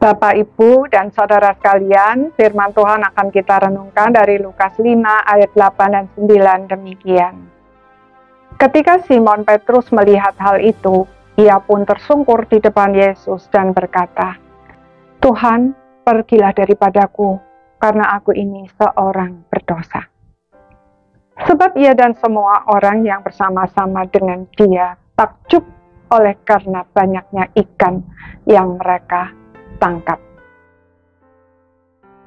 Bapak, Ibu, dan Saudara sekalian, firman Tuhan akan kita renungkan dari Lukas 5 ayat 8 dan 9 demikian. Ketika Simon Petrus melihat hal itu, ia pun tersungkur di depan Yesus dan berkata, "Tuhan, pergilah daripadaku, karena aku ini seorang berdosa." Sebab ia dan semua orang yang bersama-sama dengan dia takjub oleh karena banyaknya ikan yang mereka tangkap.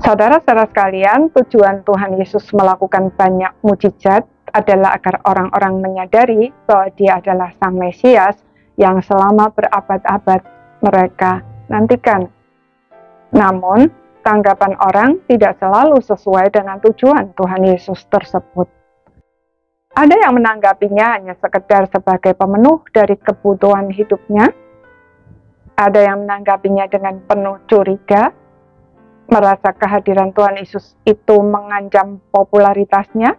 Saudara-saudara sekalian, tujuan Tuhan Yesus melakukan banyak mujizat adalah agar orang-orang menyadari bahwa Dia adalah Sang Mesias yang selama berabad-abad mereka nantikan. Namun, tanggapan orang tidak selalu sesuai dengan tujuan Tuhan Yesus tersebut. Ada yang menanggapinya hanya sekedar sebagai pemenuh dari kebutuhan hidupnya. Ada yang menanggapinya dengan penuh curiga, merasa kehadiran Tuhan Yesus itu mengancam popularitasnya.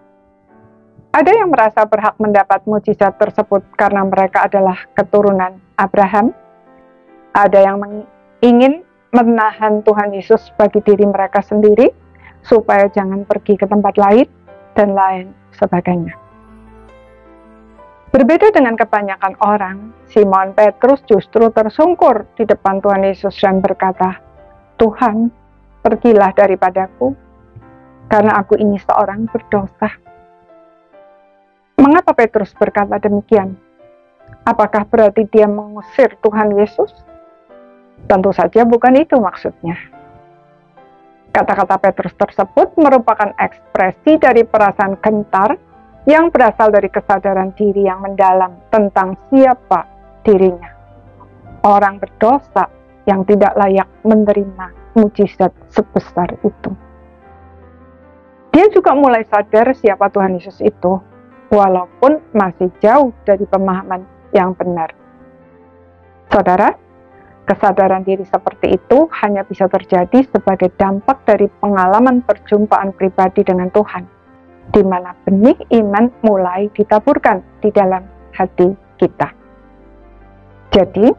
Ada yang merasa berhak mendapat mujizat tersebut karena mereka adalah keturunan Abraham. Ada yang ingin menahan Tuhan Yesus bagi diri mereka sendiri, supaya jangan pergi ke tempat lain, dan lain sebagainya. Berbeda dengan kebanyakan orang, Simon Petrus justru tersungkur di depan Tuhan Yesus dan berkata, "Tuhan, pergilah daripadaku, karena aku ini seorang berdosa." Mengapa Petrus berkata demikian? Apakah berarti dia mengusir Tuhan Yesus? Tentu saja bukan itu maksudnya. Kata-kata Petrus tersebut merupakan ekspresi dari perasaan gentar yang berasal dari kesadaran diri yang mendalam tentang siapa dirinya. Orang berdosa yang tidak layak menerima mujizat sebesar itu. Dia juga mulai sadar siapa Tuhan Yesus itu, walaupun masih jauh dari pemahaman yang benar. Saudara, kesadaran diri seperti itu hanya bisa terjadi sebagai dampak dari pengalaman perjumpaan pribadi dengan Tuhan, di mana benih iman mulai ditaburkan di dalam hati kita. Jadi,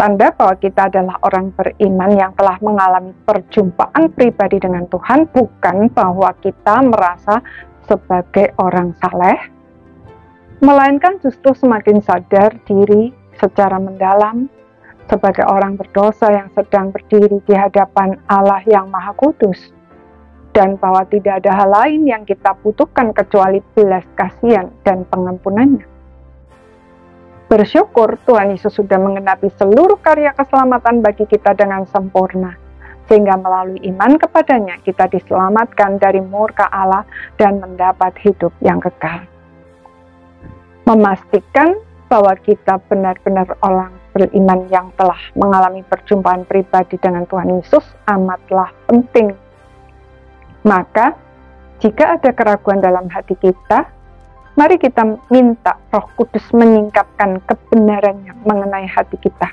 tanda bahwa kita adalah orang beriman yang telah mengalami perjumpaan pribadi dengan Tuhan bukan bahwa kita merasa sebagai orang saleh, melainkan justru semakin sadar diri secara mendalam sebagai orang berdosa yang sedang berdiri di hadapan Allah yang Maha Kudus, dan bahwa tidak ada hal lain yang kita butuhkan kecuali belas kasihan dan pengampunannya. Bersyukur Tuhan Yesus sudah menggenapi seluruh karya keselamatan bagi kita dengan sempurna, sehingga melalui iman kepadanya kita diselamatkan dari murka Allah dan mendapat hidup yang kekal. Memastikan bahwa kita benar-benar orang beriman yang telah mengalami perjumpaan pribadi dengan Tuhan Yesus amatlah penting. Maka, jika ada keraguan dalam hati kita, mari kita minta Roh Kudus menyingkapkan kebenarannya mengenai hati kita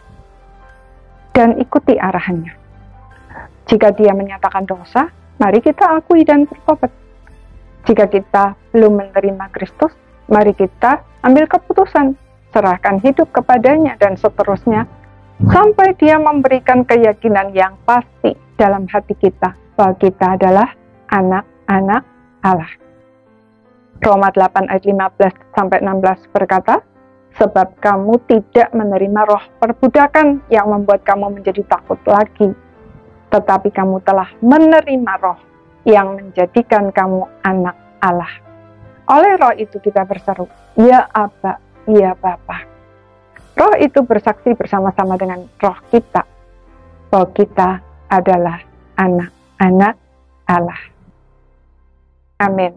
dan ikuti arahannya. Jika Dia menyatakan dosa, mari kita akui dan bertobat. Jika kita belum menerima Kristus, mari kita ambil keputusan, serahkan hidup kepadanya dan seterusnya, sampai Dia memberikan keyakinan yang pasti dalam hati kita bahwa kita adalah anak-anak Allah. Roma 8 ayat 15-16 berkata, "Sebab kamu tidak menerima roh perbudakan yang membuat kamu menjadi takut lagi, tetapi kamu telah menerima roh yang menjadikan kamu anak Allah. Oleh roh itu kita berseru, 'Ya Aba, ya Bapa.' Roh itu bersaksi bersama-sama dengan roh kita bahwa kita adalah anak-anak Allah." Amin.